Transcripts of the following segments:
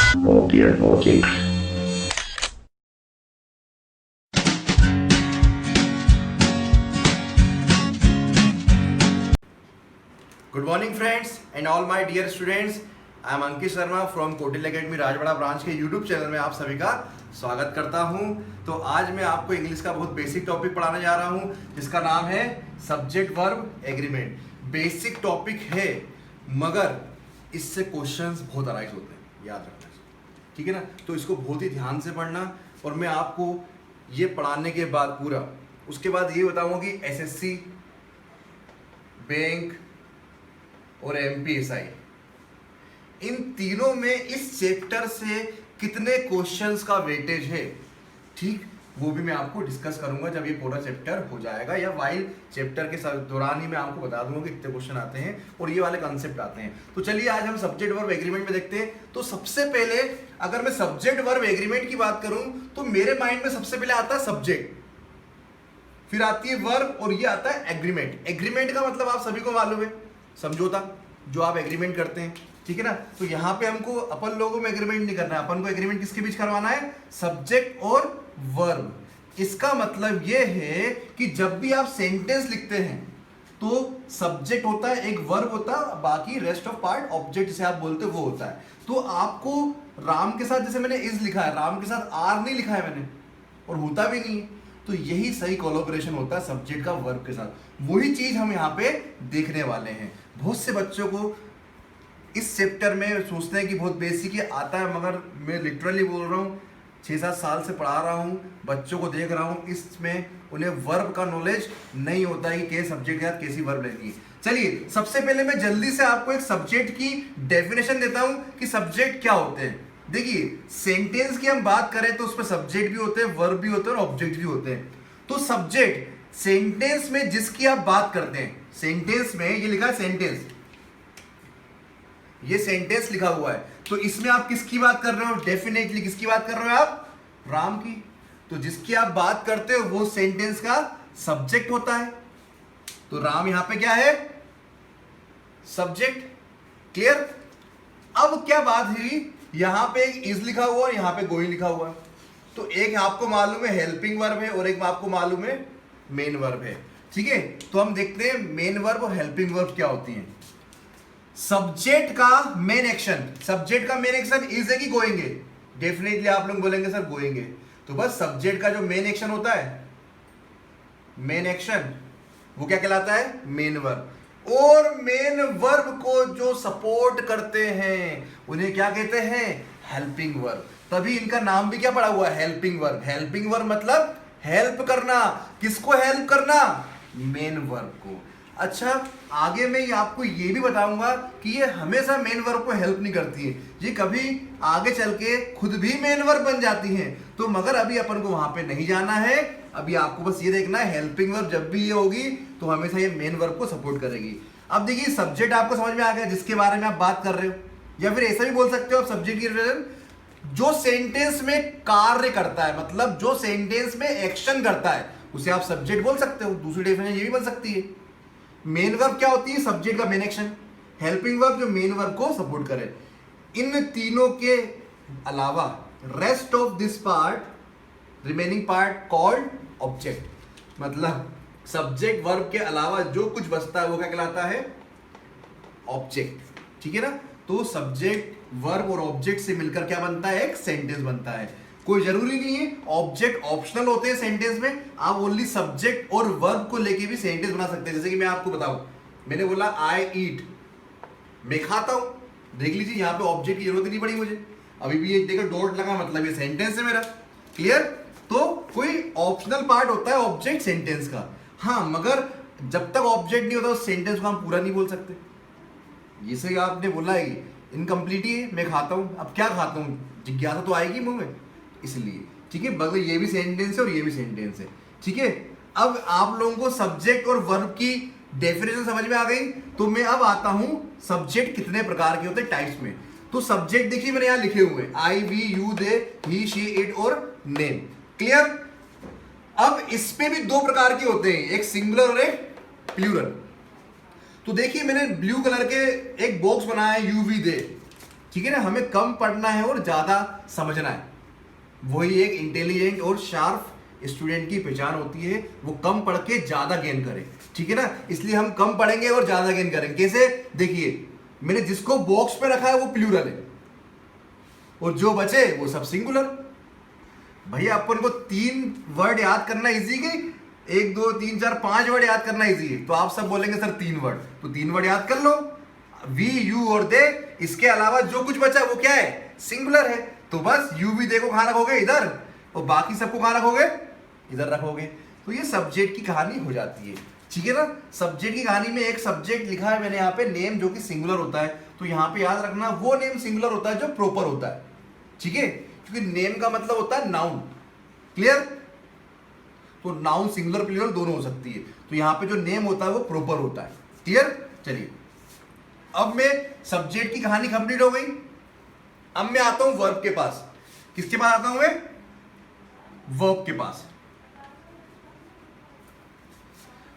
No dear, no jinx. Good morning friends and all my dear students, I am Ankit Sharma from Kotil academy Rajwada branch के YouTube channel में आप सभी का स्वागत करता हूं। तो आज मैं आपको इंग्लिश का बहुत बेसिक टॉपिक पढ़ाने जा रहा हूं जिसका नाम है subject verb agreement. Basic topic है मगर इससे क्वेश्चंस बहुत अराइज होते हैं, याद रखना, ठीक है ना। तो इसको बहुत ही ध्यान से पढ़ना और मैं आपको ये पढ़ाने के बाद पूरा उसके बाद ये बताऊंगा कि एसएससी, बैंक और एमपीएसआई इन तीनों में इस चैप्टर से कितने क्वेश्चंस का वेटेज है, ठीक, वो भी मैं आपको डिस्कस करूंगा जब ये पूरा चैप्टर हो जाएगा, या वाइल चैप्टर के दौरान ही मैं आपको बता दूंगा कि कितने क्वेश्चन आते हैं और ये वाले कॉन्सेप्ट आते हैं। तो चलिए आज हम सब्जेक्ट वर्ब एग्रीमेंट में देखते हैं। तो सबसे पहले अगर मैं सब्जेक्ट वर्ब एग्रीमेंट की बात करूं तो मेरे माइंड में सबसे पहले आता है सब्जेक्ट, फिर आती है वर्ब और ये आता है एग्रीमेंट। एग्रीमेंट का मतलब आप सभी को मालूम है, समझौता, जो आप एग्रीमेंट करते हैं, ठीक है ना। तो यहां पे हमको अपन लोगों में एग्रीमेंट नहीं करना है, अपन को एग्रीमेंट किसके बीच करवाना है, सब्जेक्ट और वर्ब। इसका मतलब यह है कि जब भी आप सेंटेंस लिखते हैं तो सब्जेक्ट होता है, एक वर्ब होता है, बाकी रेस्ट ऑफ पार्ट ऑब्जेक्ट जिसे आप बोलते हो वो होता है। तो आपको राम के साथ जैसे मैंने इज लिखा है, राम के साथ आर नहीं लिखा है मैंने, और होता भी नहीं है। तो यही सही कोलैबोरेशन होता है सब्जेक्ट का वर्ब के साथ। वही चीज हम यहाँ पे देखने वाले हैं। बहुत से बच्चों को इस चैप्टर में सोचते हैं कि बहुत बेसिक ही आता है, मगर मैं लिटरली बोल रहा हूँ 6-7 साल से पढ़ा रहा हूँ, बच्चों को देख रहा हूँ, इसमें उन्हें वर्ब का नॉलेज नहीं होता है कि कैसे सब्जेक्ट के साथ कैसी वर्ब लेनी है। चलिए सबसे पहले मैं जल्दी से आपको एक सब्जेक्ट की डेफिनेशन देता हूँ कि सब्जेक्ट क्या होते हैं। देखिए सेंटेंस की हम बात करें तो उसमें सब्जेक्ट भी होते हैं, वर्ब भी होते हैं और ऑब्जेक्ट भी होते हैं। तो सब्जेक्ट सेंटेंस में जिसकी आप बात करते हैं, सेंटेंस में ये लिखा है सेंटेंस, ये सेंटेंस लिखा हुआ है, तो इसमें आप किसकी बात कर रहे हो, डेफिनेटली किसकी बात कर रहे हो आप, राम की। तो जिसकी आप बात करते हो वो सेंटेंस का सब्जेक्ट होता है। तो राम यहां पे क्या है, सब्जेक्ट। क्लियर। अब क्या बात हुई, यहां पे एक इज लिखा हुआ और यहां पे गोइंग लिखा हुआ है। तो एक आपको मालूम है हेल्पिंग वर्ब है और एक आपको मालूम है मेन वर्ब है, ठीक है। तो हम देखते हैं मेन वर्ब और हेल्पिंग वर्ब क्या होती हैं। सब्जेक्ट का मेन एक्शन, सब्जेक्ट का मेन एक्शन इज है कि गोइंग है, डेफिनेटली आप लोग बोलेंगे सर गोइंग है। तो बस सब्जेक्ट का जो मेन एक्शन होता है, मेन एक्शन, वो क्या कहलाता है, मेन वर्ब। और मेन वर्ब को जो सपोर्ट करते हैं उन्हें क्या कहते हैं, हेल्पिंग वर्ब। तभी इनका नाम भी क्या पड़ा हुआ है, हेल्पिंग वर्ब। हेल्पिंग वर्ब मतलब हेल्प करना, किसको हेल्प करना, मेन वर्ब को। अच्छा, आगे मैं आपको ये भी बताऊंगा कि ये हमेशा मेन वर्ब को हेल्प नहीं करती है, ये कभी आगे चल के खुद भी मेन वर्ब बन जाती हैं। तो मगर अभी अपन को वहां पे नहीं जाना है, अभी आपको बस ये देखना है हेल्पिंग वर्ब जब भी ये होगी तो हमेशा ये मेन वर्ब को सपोर्ट करेगी। अब देखिए सब्जेक्ट आपको समझ में आ गया जिसके बारे में आप बात कर रहे हो, या फिर ऐसा भी बोल सकते हो आप सब्जेक्ट की रिलेशन जो सेंटेंस में कार्य करता है, मतलब जो सेंटेंस में एक्शन करता है उसे आप सब्जेक्ट बोल सकते हो। दूसरी डेफिनेशन ये भी बन सकती है। मेन वर्ब क्या होती है, सब्जेक्ट का मेन एक्शन। हेल्पिंग वर्ब जो मेन वर्ब को सपोर्ट करे। इन तीनों के अलावा rest of this part, remaining part called object. मतलब सब्जेक्ट वर्ब के अलावा जो कुछ बचता है वो क्या कहलाता है, ऑब्जेक्ट, ठीक है ना। तो सब्जेक्ट वर्ब और ऑब्जेक्ट से मिलकर क्या बनता है, एक सेंटेंस बनता है। कोई जरूरी नहीं है, ऑब्जेक्ट ऑप्शनल होते हैं सेंटेंस में, आप ओनली सब्जेक्ट और वर्ब को लेके भी सेंटेंस बना सकते हैं। जैसे कि मैं आपको बताऊं, मैंने बोला आई ईट, मैं खाता हूं, देख लीजिए यहां पे ऑब्जेक्ट की जरूरत नहीं पड़ी मुझे, अभी भी ये देखो डॉट लगा, मतलब ये सेंटेंस है मेरा। क्लियर। तो कोई ऑप्शनल पार्ट होता है ऑब्जेक्ट सेंटेंस का, हाँ, मगर जब तक ऑब्जेक्ट नहीं होता उस सेंटेंस को हम पूरा नहीं बोल सकते। जैसे आपने बोला है इनकम्प्लीट ही है, मैं खाता हूं, अब क्या खाता हूं, जिज्ञासा तो आएगी मुंह में, इसलिए, ठीक है। बगल ये भी सेंटेंस है और ये भी सेंटेंस है, ठीक है। अब आप लोगों को सब्जेक्ट और वर्ब की डेफिनेशन समझ में आ गई, तो मैं अब आता हूं सब्जेक्ट कितने प्रकार के होते हैं, टाइप्स में। तो सब्जेक्ट देखिए मैंने यहां लिखे हुए I, we, you, they, he, she, it और नेम। क्लियर। अब इसमें भी दो प्रकार के होते हैं, एक सिंगुलर और एक प्लूरल। तो देखिए मैंने ब्लू कलर के एक बॉक्स बनाया है, यूवी दे, ठीक है ना, हमें कम पढ़ना है और ज्यादा समझना है। वही एक इंटेलिजेंट और शार्प स्टूडेंट की पहचान होती है, वो कम पढ़ के ज्यादा गेन करे। ठीक है ना, इसलिए हम कम पढ़ेंगे और ज्यादा गेन करेंगे। कैसे? देखिए, मैंने जिसको बॉक्स पे रखा है वो प्लूरल है, और जो बचे वो सब सिंगुलर। भैया अपन को 3 वर्ड याद करना इजी है, 1 2 3 4 5 वर्ड याद करना इजी है। तो आप सब बोलेंगे सर 3 वर्ड, तो 3 वर्ड याद कर लो, वी, यू और दे। इसके अलावा जो कुछ बचा वो क्या है? सिंगुलर है। तो बस यू भी देखो कहां रखोगे, इधर, और बाकी सबको कहां रखोगे, इधर रखोगे। तो ये सब्जेक्ट की कहानी हो जाती है। ठीक है ना, सब्जेक्ट की कहानी में एक सब्जेक्ट लिखा है मैंने यहाँ पे, नेम, जो कि सिंगुलर होता है। तो यहाँ पे याद रखना वो नेम सिंगुलर होता है जो प्रॉपर होता है। ठीक है, क्योंकि नेम का मतलब होता है नाउन। क्लियर? तो नाउन सिंगुलर प्लूरल दोनों हो सकती है। तो यहाँ पे जो नेम होता है वो प्रॉपर होता है। क्लियर? चलिए, अब मैं सब्जेक्ट की कहानी कंप्लीट हो गई। अब मैं आता हूं वर्ब के पास। किसके पास आता हूं मैं? वर्ब के पास।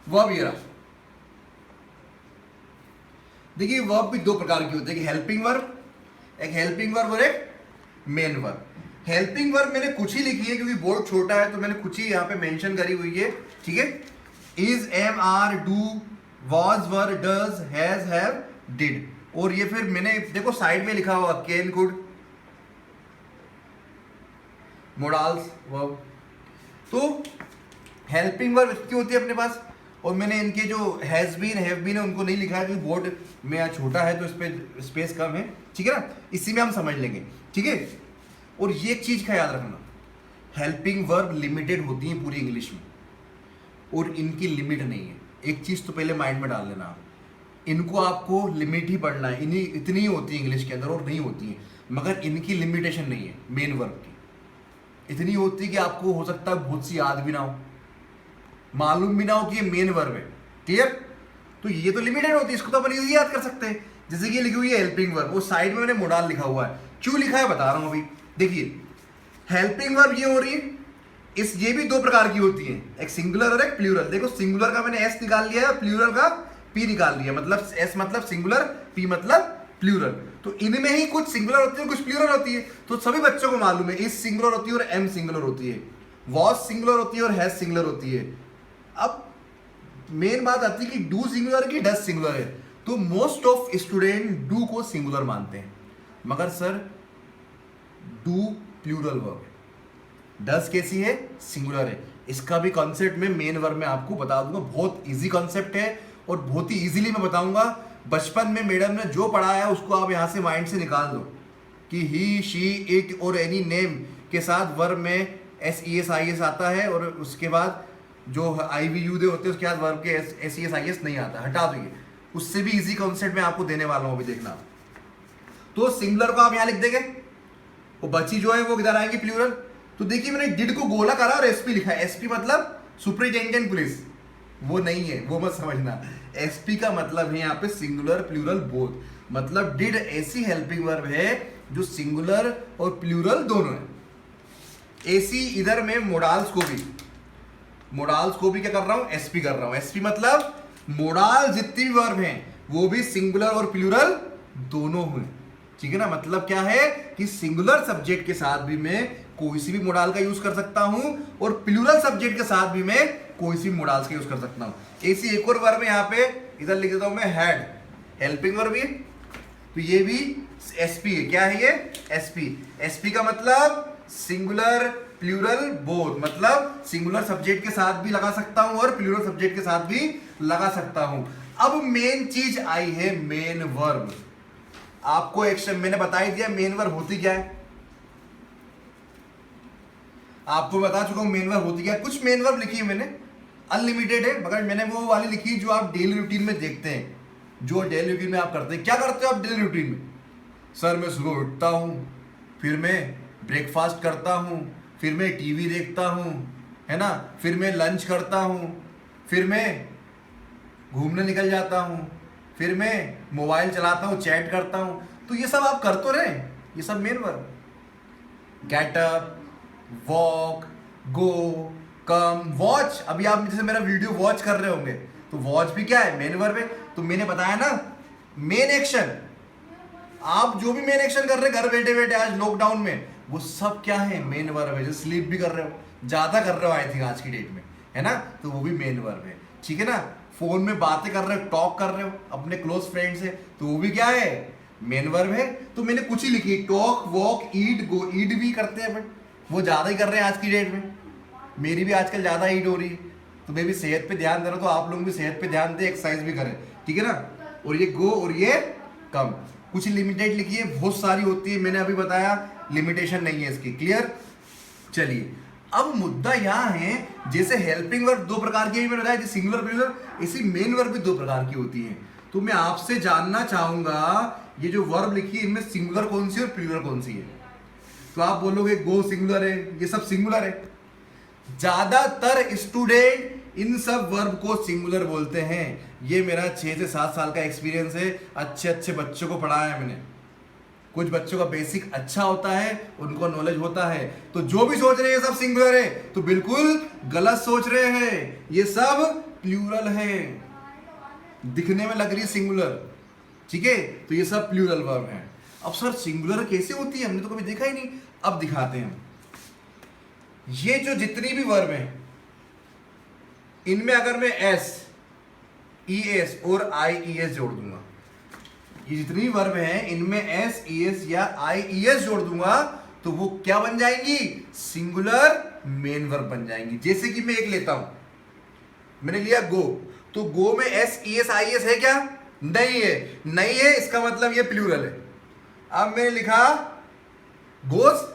वर्ब ये रहा। देखिए, वर्ब भी 2 प्रकार की होती है, एक हेल्पिंग वर्ब, और एक मेन वर्ब। हेल्पिंग वर्ब मैंने कुछ ही लिखी है क्योंकि बोर्ड छोटा है, तो मैंने कुछ ही यहां पे मेंशन करी हुई है। ठीक है, is, am, are, do, was, were, does, has, have, did. और ये फिर मैंने देखो साइड में लिखा हुआ कैन, कुड, मोडाल्स, वर्ब। तो हेल्पिंग वर्ब इतनी होती है अपने पास। और मैंने इनके जो हैज बीन, हैव बीन है उनको नहीं लिखा है क्योंकि बोर्ड में यहाँ छोटा है तो इस पे स्पेस कम है। ठीक है ना, इसी में हम समझ लेंगे। ठीक है, और ये एक चीज का याद रखना, हेल्पिंग वर्ब लिमिटेड होती है पूरी इंग्लिश में, और इनकी लिमिट नहीं है। एक चीज तो पहले माइंड में डाल लेना आप, इनको आपको लिमिट ही पढ़ना है। इन्हीं इतनी ही होती है इंग्लिश के अंदर, और नहीं होती है। मगर इनकी लिमिटेशन नहीं है मेन वर्ब की। इतनी होती है कि आपको हो सकता है बहुत सी याद भी ना हो, मालूम भी ना हो कि ये मेन वर्ब है। क्लियर? तो ये तो लिमिटेड होती है, इसको तो अपन इजी याद कर सकते हैं। जैसे कि ये लिखी हुई है हेल्पिंग वर्ब, वो साइड में मैंने मोडाल लिखा हुआ है। क्यों लिखा है बता रहा हूं अभी। देखिए, हेल्पिंग वर्ब ये हो रही है, ये भी 2 प्रकार की होती है, एक सिंगुलर और एक प्लूरल। देखो, सिंगुलर का मैंने एस निकाल लिया है, प्लूरल का पी निकाल लिया। मतलब एस मतलब सिंगुलर, पी मतलब प्लूरल। तो इनमें ही कुछ सिंगुलर होती है, कुछ प्लूरल होती है। तो सभी बच्चों को मालूम है, इस सिंगुलर होती है और एम सिंगुलर होती है, वॉज सिंगुलर होती है और हैज सिंगुलर होती है। अब मेन बात आती है कि डू सिंगुलर की डज सिंगुलर है। तो मोस्ट ऑफ स्टूडेंट डू को सिंगुलर मानते हैं, मगर सर डू प्लूरल वर्ब है, डज कैसी है? सिंगुलर है। इसका भी कॉन्सेप्ट मैं मेन वर्ब में आपको बता दूंगा। बहुत इजी कॉन्सेप्ट है और बहुत ही इजीली मैं बताऊंगा। बचपन में मैडम ने जो पढ़ाया है उसको आप यहां से माइंड से निकाल दो कि ही, शी, इट और एनी नेम के साथ वर्ब में SES आता है, और उसके बाद जो IVU दे होते हैं उसके बाद वर्ब के SES नहीं आता, हटा दो ये। उससे भी इजी कॉन्सेप्ट मैं आपको देने वाला हूं, अभी देखना। तो सिंगुलर को आप यहां लिख देंगे, वो बची जो है वो किधर आएंगी? प्लूरल। तो देखिए, मैंने डिड को गोला करा और SP लिखा है। SP मतलब सुपरिटेंडेंट पुलिस, वो नहीं है, वो मत समझना। SP का मतलब है यहाँ पे सिंगुलर प्लूरल बोथ। मतलब डिड ऐसी हेल्पिंग वर्ब है जो सिंगुलर और प्लूरल दोनों है। ऐसी इधर में मोडाल्स को भी क्या कर रहा हूं? SP कर रहा हूं। SP मतलब मोडाल जितनी भी वर्ब हैं वो भी सिंगुलर और प्लूरल दोनों हुए। ठीक है ना, मतलब क्या है कि सिंगुलर सब्जेक्ट के साथ भी मैं कोई सी भी मोडाल का यूज कर सकता हूं, और प्लूरल सब्जेक्ट के साथ भी मैं कोई सी मोडाल्स का यूज कर सकता हूं। ऐसी एक और वर्ब है यहाँ पे, इधर लिख देता हूं मैं, हैड, हेल्पिंग वर्ब है। तो ये भी SP है। क्या है ये? SP का मतलब सिंगुलर प्लूरल बोथ, मतलब सिंगुलर सब्जेक्ट के साथ भी लगा सकता हूं और प्लूरल सब्जेक्ट के साथ भी लगा सकता हूं। अब मेन चीज आई है मेन वर्ब। आपको एक मैंने बता ही दिया मेन वर्ब होती क्या है, आपको बता चुका हूं मेन वर्ब होती क्या है। कुछ मेन वर्ब लिखी है मैंने, अनलिमिटेड है, मगर मैंने वो वाली लिखी जो आप डेली रूटीन में देखते हैं, जो डेली रूटीन में आप करते हैं। क्या करते हो आप डेली रूटीन में? सर मैं सुबह उठता हूं, फिर मैं ब्रेकफास्ट करता हूं, फिर मैं टीवी देखता हूं, है ना, फिर मैं लंच करता हूं, फिर मैं घूमने निकल जाता हूं, फिर मैं मोबाइल चलाता हूं, चैट करता हूं। तो ये सब आप कर तो रहे, ये सब main verb. Get up, walk, go, come, watch. अभी आप जैसे मेरा वीडियो वॉच कर रहे होंगे, तो वॉच भी क्या है? मेन वर्ब है। तो मैंने बताया ना, मेन एक्शन आप जो भी मेन एक्शन कर रहे हैं घर बैठे बैठे आज लॉकडाउन में, वो सब क्या है, मेन वर्ब है। जो स्लीप भी कर रहे हो, ज्यादा कर रहे हो आई थिंक आज की डेट में, है ना, तो वो भी मेन वर्ब है, ठीक है ना। फोन में बातें कर रहे हो, टॉक कर रहे हो अपने क्लोज फ्रेंड से, तो वो भी क्या है, मेन वर्ब है। तो मैंने कुछ ही लिखी, टॉक, वॉक, ईट, गो। ईट भी करते हैं बट वो ज्यादा ही कर रहे हैं आज की डेट में, मेरी भी आजकल ज्यादा ईट हो रही है, तो मैं भी सेहत पे ध्यान दे रहा हूँ, तो आप लोग भी सेहत पे ध्यान दें, एक्सरसाइज भी करें, ठीक है ना। और ये गो और ये कम, कुछ लिमिटेड लिखिए, बहुत सारी होती है, मैंने अभी बताया लिमिटेशन नहीं है इसकी, क्लियर। चलिए अब मुद्दा यहाँ है, जैसे हेल्पिंग वर्ब दो प्रकार की है मैंने बताया, जैसे सिंगुलर प्लूरल, इसी मेन वर्ब भी दो प्रकार की होती है। तो मैं आपसे जानना चाहूंगा ये जो वर्ब लिखी है इनमें सिंगुलर कौन सी है और प्लूरल कौन सी है। तो आप बोलोगे गो सिंगुलर है, ये सब सिंगुलर है। ज्यादातर स्टूडेंट इन सब वर्ब को सिंगुलर बोलते हैं। ये मेरा 6 से 7 साल का एक्सपीरियंस है, अच्छे अच्छे बच्चों को पढ़ाया है मैंने। कुछ बच्चों का बेसिक अच्छा होता है, उनको नॉलेज होता है, तो जो भी सोच रहे हैं सब सिंगुलर है, तो बिल्कुल गलत सोच रहे हैं, ये सब प्लूरल है। दिखने में लग रही है सिंगुलर, ठीक है, तो ये सब प्लूरल वर्ब है। अब सर सिंगुलर कैसे होती है, हमने तो कभी देखा ही नहीं, अब दिखाते हैं। ये जो जितनी भी वर्ब हैं इनमें अगर मैं एस, ई एस और आई ई एस जोड़ दूंगा, ये जितनी वर्ब हैं इनमें एस, ई एस या आई ई एस जोड़ दूंगा, तो वो क्या बन जाएंगी, सिंगुलर मेन वर्ब बन जाएंगी। जैसे कि मैं एक लेता हूं, मैंने लिया गो, तो गो में S, E S, I S है क्या, नहीं है, नहीं है, इसका मतलब ये प्लूरल है। अब मैंने लिखा गोस,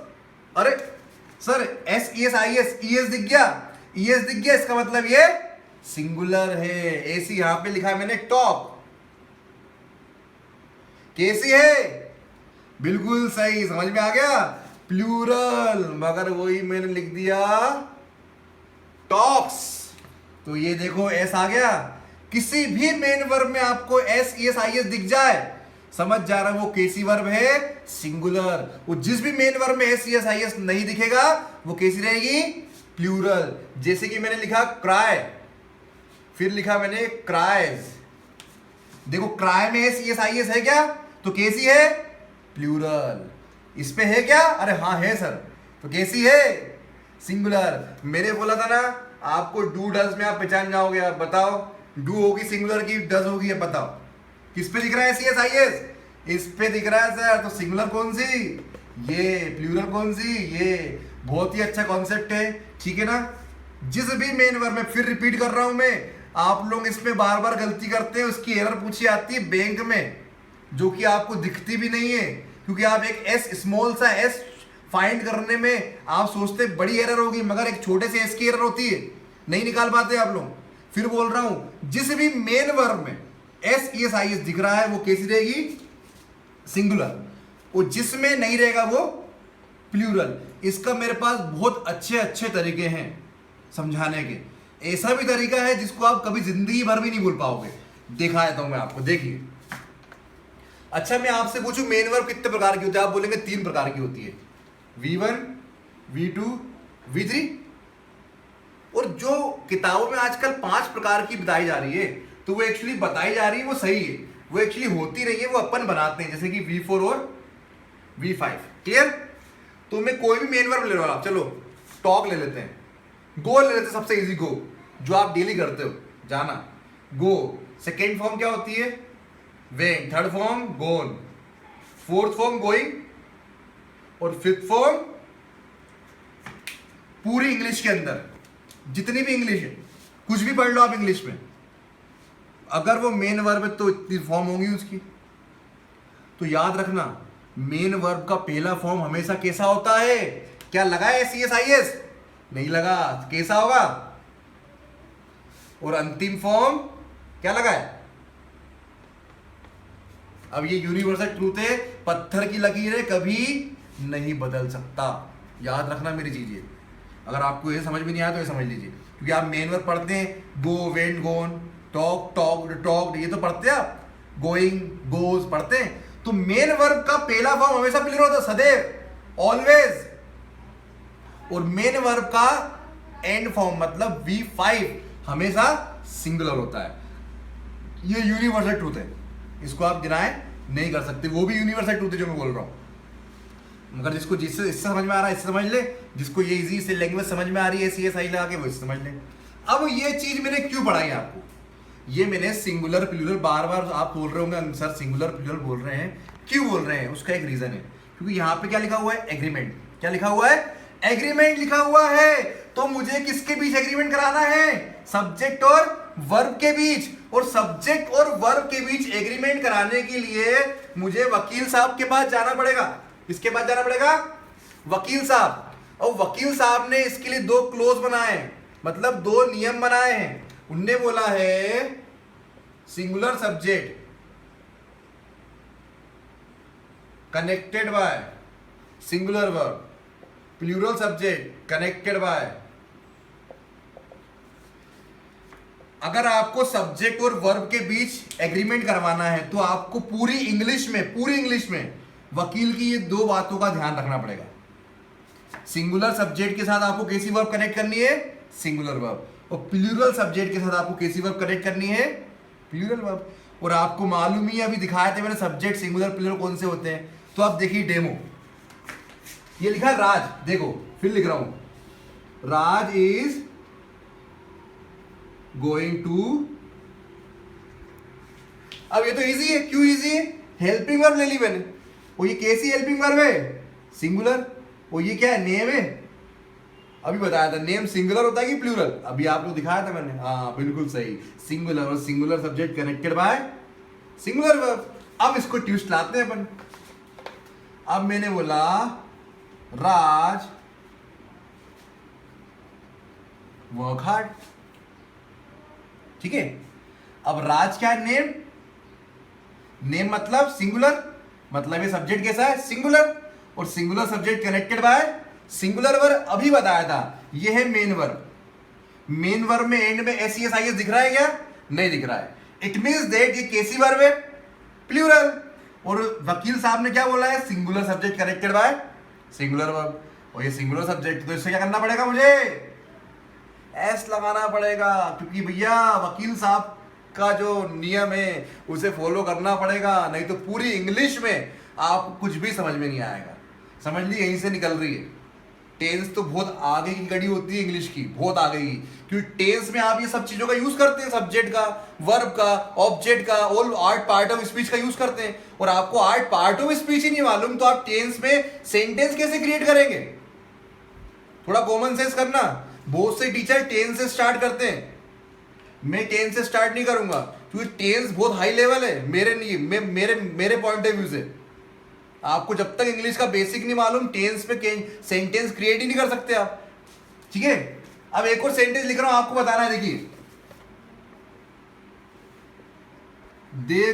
अरे sir S, E S, I S, E S दिख गया, ई एस दिख गया, इसका मतलब ये सिंगुलर है। ऐसी यहां पे लिखा है मैंने टॉक, कैसी है, बिल्कुल सही, समझ में आ गया, प्लूरल, मगर वही मैंने लिख दिया टॉक्स, तो ये देखो एस आ गया। किसी भी मेन वर्ब में आपको S, E S, I S दिख जाए, समझ जा रहा है वो कैसी वर्ब है, सिंगुलर। वो जिस भी मेन वर्ब में S, E S, I S नहीं दिखेगा वो कैसी रहेगी, प्लूरल। जैसे कि मैंने लिखा क्राई, फिर लिखा मैंने क्राइज, देखो क्राई में S, E S, I S है क्या, तो कैसी है, प्लूरल। इस पे है क्या, अरे हाँ है सर, तो कैसी है, सिंगुलर। मैंने बोला था ना आपको डू डज में आप पहचान जाओगे, आप बताओ डू होगी सिंगुलर की डज होगी, अब बताओ किस पे दिख रहा है सी एस आई एस, इस पे दिख रहा है सर, तो सिंगुलर कौन सी, ये, प्लूरल कौन सी, ये। बहुत ही अच्छा कॉन्सेप्ट है, ठीक है ना। जिस भी मेन वर्ब में, फिर रिपीट कर रहा हूं मैं, आप लोग इसमें बार बार गलती करते हैं, उसकी एरर पूछी आती है बैंक में, जो कि आपको दिखती भी नहीं है, क्योंकि आप एक एस, स्मॉल सा एस फाइंड करने में आप सोचते बड़ी एरर होगी, मगर एक छोटे से एस की एरर होती है, नहीं निकाल पाते आप लोग। फिर बोल रहा हूं, जिस भी मेन वर्ब में S, E S, I S दिख रहा है वो कैसी रहेगी, सिंगुलर, और जिसमें नहीं रहेगा वो प्लूरल। इसका मेरे पास बहुत अच्छे अच्छे तरीके हैं समझाने के, ऐसा भी तरीका है जिसको आप कभी जिंदगी भर भी नहीं भूल पाओगे, दिखा देता हूं मैं आपको, देखिए। अच्छा मैं आपसे पूछूं मेन वर्ब कितने प्रकार की होती है, आप बोलेंगे 3 प्रकार की होती है, V1, V2, V3। और जो किताबों में आजकल 5 प्रकार की बताई जा रही है, तो वो एक्चुअली बताई जा रही है वो सही है, वो एक्चुअली होती नहीं है, वो अपन बनाते हैं, जैसे कि V4 और V5, क्लियर। तो मैं कोई भी मेन वर्ब ले रहा हूं, चलो टॉक ले लेते हैं, गो ले लेते हैं, सबसे इजी गो, जो आप डेली करते हो, जाना, गो। सेकेंड फॉर्म क्या होती है, went, third form gone, fourth form going, और फिफ्थ फॉर्म पूरी इंग्लिश के अंदर जितनी भी इंग्लिश है, कुछ भी पढ़ लो आप इंग्लिश में, अगर वो मेन वर्ब है तो इतनी फॉर्म होगी उसकी। तो याद रखना मेन वर्ब का पहला फॉर्म हमेशा कैसा होता है, क्या लगा है सी एस आई एस, नहीं लगा, कैसा होगा, और अंतिम फॉर्म क्या लगा है। अब ये यूनिवर्सल ट्रूथ है, पत्थर की लकीर है, कभी नहीं बदल सकता, याद रखना मेरी चीजें। अगर आपको ये समझ में नहीं आया तो ये समझ लीजिए, क्योंकि आप मेन वर्ब पढ़ते हैं, गो, वेंट, गोन, टॉक, टॉक्ड, टॉक्ड, ये तो पढ़ते हैं आप, गोइंग, गोज पढ़ते हैं। तो मेन वर्ब का पहला फॉर्म हमेशा प्लूरल होता है, सदैव, ऑलवेज। और मेन वर्ब का एंड फॉर्म मतलब V5 हमेशा सिंगुलर होता है। ये यूनिवर्सल ट्रूथ है, इसको आप गिनाएं नहीं कर सकते, वो भी यूनिवर्सल ट्रूथ है जो मैं बोल रहा हूँ। मगर जिसको जिससे इससे समझ में आ रहा है इससे समझ ले, जिसको ये इजी से लैंग्वेज समझ में आ रही है CSI लगा के वो इससे समझ ले। अब ये चीज मैंने क्यों पढ़ाई आपको, ये मैंने सिंगुलर प्लूरल बार बार आप बोल रहे होंगे सर सिंगुलर प्लूरल बोल रहे हैं, क्यों बोल रहे हैं, उसका एक रीजन है, क्योंकि यहाँ पे क्या लिखा हुआ है, एग्रीमेंट। क्या लिखा हुआ है, एग्रीमेंट लिखा हुआ है। तो मुझे किसके बीच एग्रीमेंट कराना है, सब्जेक्ट और वर्ब के बीच। और सब्जेक्ट और वर्ब के बीच एग्रीमेंट कराने के लिए मुझे वकील साहब के पास जाना पड़ेगा। किसके पास जाना पड़ेगा, वकील साहब। और वकील साहब ने इसके लिए 2 क्लोज बनाए, मतलब 2 नियम बनाए हैं। उनने बोला है singular subject connected by singular verb, plural subject connected by. अगर आपको सब्जेक्ट और वर्ब के बीच एग्रीमेंट करवाना है तो आपको पूरी इंग्लिश में वकील की ये 2 बातों का ध्यान रखना पड़ेगा। सिंगुलर सब्जेक्ट के साथ आपको कैसी वर्ब कनेक्ट करनी है, सिंगुलर वर्ब। और प्लूरल सब्जेक्ट के साथ आपको कैसी वर्ब कनेक्ट करनी है, प्लूरल वर्ब। और आपको मालूम ही अभी दिखाया था मैंने सब्जेक्ट सिंगुलर प्लूरल कौन से होते हैं। तो आप देखिए डेमो, ये लिखा है राज, देखो फिर लिख रहा हूं, राज इज गोइंग टू। अब ये तो इजी है, क्यों इजी है, हेल्पिंग वर्ब ले ली मैंने। और ये कैसी हेल्पिंग वर्ब है, सिंगुलर। और ये क्या है, नेम है। अभी बताया था नेम सिंगुलर होता है कि प्लूरल, अभी आपको दिखाया था मैंने, हाँ बिल्कुल सही, सिंगुलर। और singular subject connected by singular verb. अब इसको ट्विस्ट लाते हैं अपन। अब मैंने बोला राज वर्क हार्ड, ठीक है। अब राज क्या है, नेम। नेम मतलब सिंगुलर, मतलब ये सब्जेक्ट कैसा है, सिंगुलर। और singular subject connected by singular verb. अभी बताया था ये है मेन वर्ब। मेन वर्ब में एंड में SES दिख रहा है क्या, नहीं दिख रहा है। इट मींस दैट ये कैसी वर्ब है, प्लूरल। और वकील साहब ने क्या बोला है, singular subject connected by singular verb. और ये सिंगुलर सब्जेक्ट, तो इससे क्या करना पड़ेगा, मुझे एस लगाना पड़ेगा, क्योंकि भैया वकील साहब का जो नियम है उसे फॉलो करना पड़ेगा, नहीं तो पूरी इंग्लिश में आपको कुछ भी समझ में नहीं आएगा। समझ ली, यहीं से निकल रही है। टेंस तो बहुत आगे की कड़ी होती है इंग्लिश की, बहुत आगे की, क्योंकि टेंस में आप ये सब चीजों का यूज करते हैं, सब्जेक्ट का, वर्ब का, ऑब्जेक्ट का, ऑल 8 पार्ट ऑफ स्पीच का यूज करते हैं। और आपको 8 पार्ट ऑफ स्पीच ही नहीं मालूम तो आप टेंस में सेंटेंस कैसे क्रिएट करेंगे। थोड़ा कॉमन सेंस करना। बहुत से टीचर टेंस से स्टार्ट करते हैं, मैं टेंस से स्टार्ट नहीं करूंगा, क्योंकि टेंस बहुत हाई लेवल है मेरे पॉइंट ऑफ व्यू से। आपको जब तक इंग्लिश का बेसिक नहीं मालूम, टेंस पे सेंटेंस क्रिएट ही नहीं कर सकते आप, ठीक है। अब एक और सेंटेंस लिख रहा हूं, आपको बताना है, देखिए, दे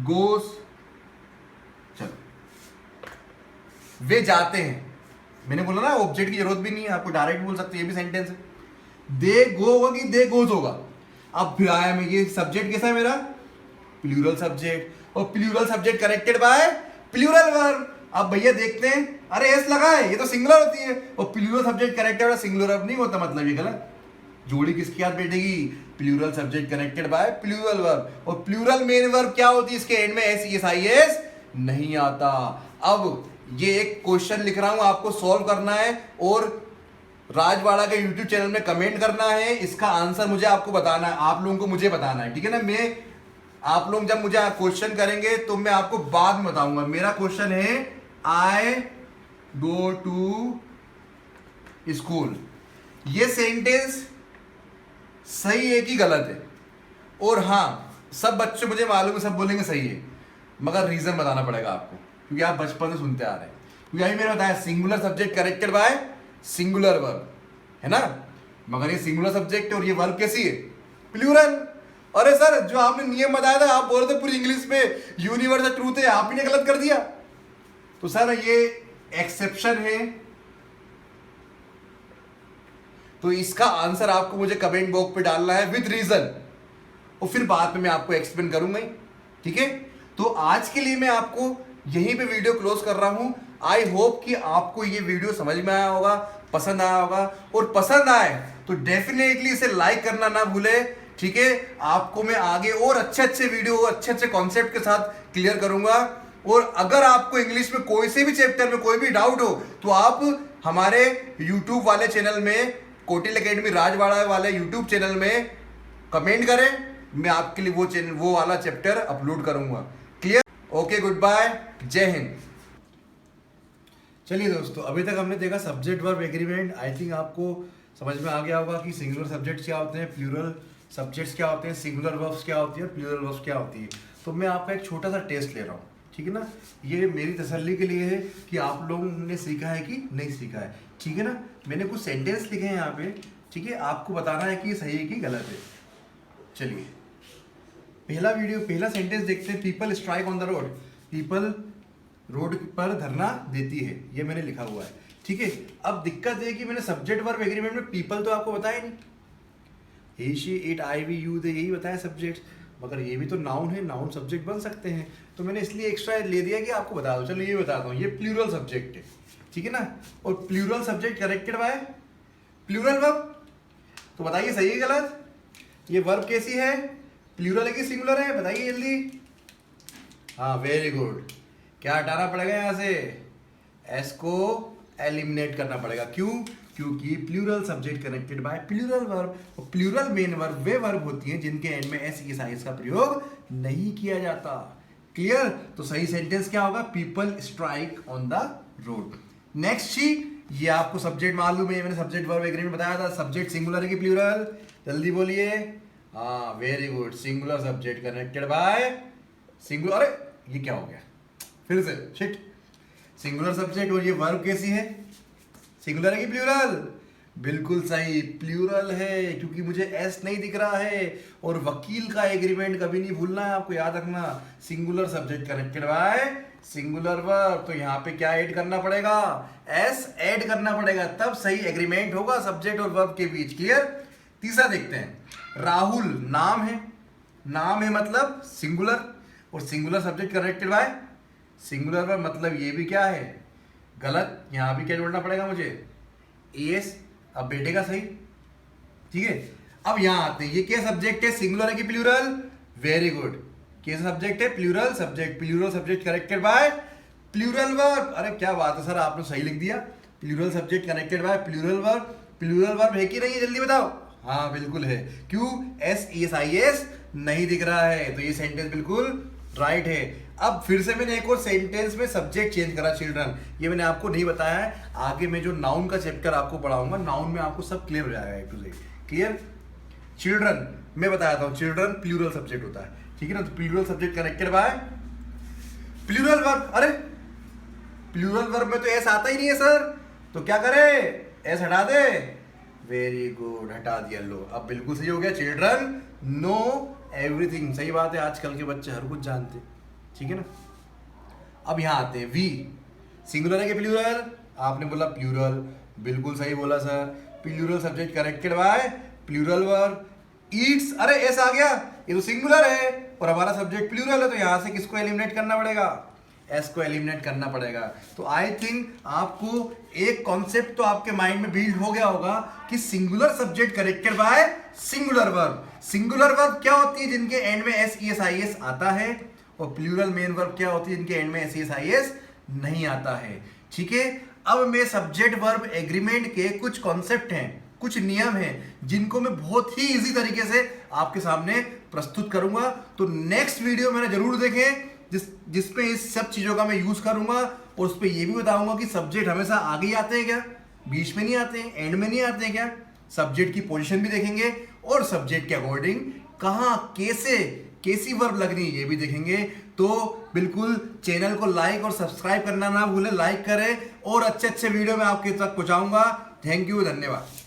गोस, चलो, वे जाते हैं। मैंने बोला ना ऑब्जेक्ट की जरूरत भी नहीं है, आपको डायरेक्ट बोल सकते हैं, ये भी सेंटेंस है। दे गो होगा कि दे गोज होगा। अब फिर आया मैं, ये सब्जेक्ट कैसा है मेरा, प्लूरल सब्जेक्ट। और plural subject connected by plural verb. अब भैया देखते हैं, अरे एस लगा है, ये तो सिंगुलर होती है। और plural subject connected by singular verb नहीं होता, मतलब ये गलत। जोड़ी किसके साथ बैठेगी, plural subject connected by plural verb. और प्लूरल मेन वर्ब क्या होती है, इसके एंड में SES नहीं आता। अब ये एक क्वेश्चन लिख रहा हूं, आपको सॉल्व करना है और राजवाड़ा के YouTube चैनल में कमेंट करना है। इसका आंसर मुझे आपको बताना है, आप लोगों को मुझे बताना है, ठीक है ना। मैं आप लोग जब मुझे क्वेश्चन करेंगे तो मैं आपको बाद में बताऊंगा। मेरा क्वेश्चन है, आई गो टू स्कूल। ये सेंटेंस सही है कि गलत है। और हाँ, सब बच्चे मुझे मालूम है, सब बोलेंगे सही है, मगर रीजन बताना पड़ेगा आपको, क्योंकि आप बचपन से सुनते आ रहे हैं। क्योंकि अभी मैंने बताया singular subject connected by singular verb, है ना। मगर ये सिंगुलर सब्जेक्ट और ये वर्ब कैसी है, प्लूरल। अरे सर, जो आपने नियम बताया था, आप बोल रहे थे पूरी इंग्लिश में यूनिवर्सल ट्रूथ है, आप ही ने गलत कर दिया। तो सर ये एक्सेप्शन है, तो इसका आंसर आपको मुझे कमेंट बॉक्स पे डालना है विद रीजन, और फिर बाद में मैं आपको एक्सप्लेन करूंगा ही, ठीक है। तो आज के लिए मैं आपको यहीं पे वीडियो क्लोज कर रहा हूं। आई होप कि आपको ये वीडियो समझ में आया होगा, पसंद आया होगा। और पसंद आए तो डेफिनेटली इसे लाइक करना ना भूले, ठीक है, आपको मैं आगे और अच्छे अच्छे वीडियो अच्छे अच्छे कॉन्सेप्ट के साथ क्लियर करूंगा। और अगर आपको इंग्लिश में कोई से भी चैप्टर में कोई भी डाउट हो तो आप हमारे YouTube वाले चैनल में, कोटिल एकेडमी राजवाड़ा वाले YouTube चैनल में कमेंट करें, मैं आपके लिए वो वाला चैप्टर अपलोड करूंगा। क्लियर? ओके, गुड बाय, जय हिंद। चलिए दोस्तों, अभी तक हमने देखा subject verb agreement. I think आपको समझ में आ गया होगा कि सिंगुलर सब्जेक्ट्स क्या होते हैं, प्लूरल सब्जेक्ट्स क्या होते हैं, सिंगुलर वर्ब्स क्या होती है, प्लूरल वर्ब्स क्या होती है। तो मैं आपका एक छोटा सा टेस्ट ले रहा हूँ, ठीक है ना। ये मेरी तसल्ली के लिए है कि आप लोगों ने सीखा है कि नहीं सीखा है, ठीक है ना। मैंने कुछ सेंटेंस लिखे हैं यहाँ पे, ठीक है, आपको बताना है कि ये सही है कि गलत है। चलिए, पहला सेंटेंस देखते हैं। People strike on the road. People road पर धरना देती है, ये मैंने लिखा हुआ है, ठीक है। अब दिक्कत है कि मैंने सब्जेक्ट वर्ब एग्रीमेंट में पीपल तो आपको बताया नहीं, he she it I we you they यही बताया सब्जेक्ट, मगर ये भी तो नाउन है, नाउन सब्जेक्ट बन सकते हैं। तो मैंने इसलिए एक्स्ट्रा ले दिया कि आपको बता दो। चलो ये बताता हूँ, ये प्लूरल सब्जेक्ट है, ठीक है ना। और plural subject corrected by plural verb. तो बताइए सही है गलत? ये वर्ब कैसी है, प्लूरल है कि सिंगुलर है, बताइए जल्दी। हाँ, वेरी गुड। क्या हटाना पड़ेगा यहाँ से? एस को एलिमिनेट करना पड़ेगा। क्यों? क्योंकि plural subject connected by plural verb. और प्लूरल मेन वर्ब वे वर्ब होती हैं जिनके एंड में एस इस आइस का प्रयोग नहीं किया जाता। क्लियर? तो सही सेंटेंस क्या होगा? People strike on the road. Next sheet, ये आपको सब्जेक्ट मालूम है, मैंने सब्जेक्ट वर्ब एग्रीमेंट बताया था। सब्जेक्ट सिंगुलर है कि प्लूरल? जल्दी बोलिए। हाँ, very good, singular subject connected by singular. अरे ये क्या हो गया, फिर से शिट। सिंगुलर सब्जेक्ट, और ये वर्ब कैसी है, सिंगुलर है कि प्लूरल? बिल्कुल सही, प्लूरल है, क्योंकि मुझे एस नहीं दिख रहा है। और वकील का एग्रीमेंट कभी नहीं भूलना है, आपको याद रखना। Singular subject connected by singular verb, तो यहाँ पे क्या ऐड करना पड़ेगा? एस ऐड करना पड़ेगा, तब सही एग्रीमेंट होगा सब्जेक्ट और वर्ब के बीच। क्लियर? तीसरा देखते हैं। राहुल नाम है, नाम है मतलब सिंगुलर, और singular subject connected by singular verb, मतलब ये भी क्या है, गलत। यहां भी क्या जोड़ना पड़ेगा मुझे? एस। अब बैठेगा सही, ठीक है। अब यहां आते हैं, ये क्या सब्जेक्ट है, सिंगुलर है कि प्लूरल? वेरी गुड, कैसा सब्जेक्ट है? Plural subject. Plural subject connected by plural verb. अरे क्या बात है सर, आपने सही लिख दिया। Plural subject connected by plural verb. Plural verb है कि नहीं है, जल्दी बताओ। हाँ बिल्कुल है। क्यों? एस एस आई एस नहीं दिख रहा है, तो ये सेंटेंस बिल्कुल राइट है। अब फिर से मैंने एक और सेंटेंस में सब्जेक्ट चेंज करा, चिल्ड्रन। ये मैंने आपको नहीं बताया है, आगे मैं जो नाउन का चैप्टर आपको पढ़ाऊंगा, नाउन में आपको सब क्लियर हो जाएगा ए टू जेड। क्लियर? चिल्ड्रन मैं बताता हूँ, चिल्ड्रन प्लूरल सब्जेक्ट होता है, ठीक है ना। तो plural subject connected by plural verb. अरे प्लूरल वर्ब में तो एस आता ही नहीं है सर, तो क्या करे? एस हटा दे। वेरी गुड, हटा दिया। लो, अब बिल्कुल सही हो गया। चिल्ड्रन नो एवरीथिंग, सही बात है, आजकल के बच्चे हर कुछ जानते, ठीक है ना। अब यहां आते हैं, वी सिंगुलर है कि प्लूरल? आपने बोला प्लूरल, बिल्कुल सही बोला sir. Plural subject connected by plural verb. It's, अरे एस आ गया, ये तो सिंगुलर है और हमारा सब्जेक्ट प्लूरल है, तो यहां से किसको एलिमिनेट करना पड़ेगा? एस को एलिमिनेट करना पड़ेगा। तो आई थिंक आपको एक कॉन्सेप्ट तो आपके माइंड में बिल्ड हो गया होगा कि singular subject connected by singular verb. Singular verb क्या होती है? जिनके एंड में S E S I S आता है। और प्लूरल मेन वर्ब क्या होती है? जिनके एंड में S E S I S नहीं आता है, ठीक है। अब मैं सब्जेक्ट वर्ब एग्रीमेंट के कुछ कॉन्सेप्ट हैं, कुछ नियम हैं, जिनको मैं बहुत ही इजी तरीके से आपके सामने प्रस्तुत करूंगा। तो नेक्स्ट वीडियो मैंने जरूर देखें, जिसपे इस सब चीजों का मैं यूज करूंगा। और उस पर यह भी बताऊंगा कि सब्जेक्ट हमेशा आगे ही आते हैं क्या, बीच में नहीं आते हैं, एंड में नहीं आते हैं क्या। सब्जेक्ट की पोजीशन भी देखेंगे और सब्जेक्ट के अकॉर्डिंग कहां कैसी वर्ब लगनी है ये भी देखेंगे। तो बिल्कुल चैनल को लाइक और सब्सक्राइब करना ना भूलें, लाइक करें और अच्छे अच्छे वीडियो में आपके तक पहुंचाऊंगा। थैंक यू, धन्यवाद।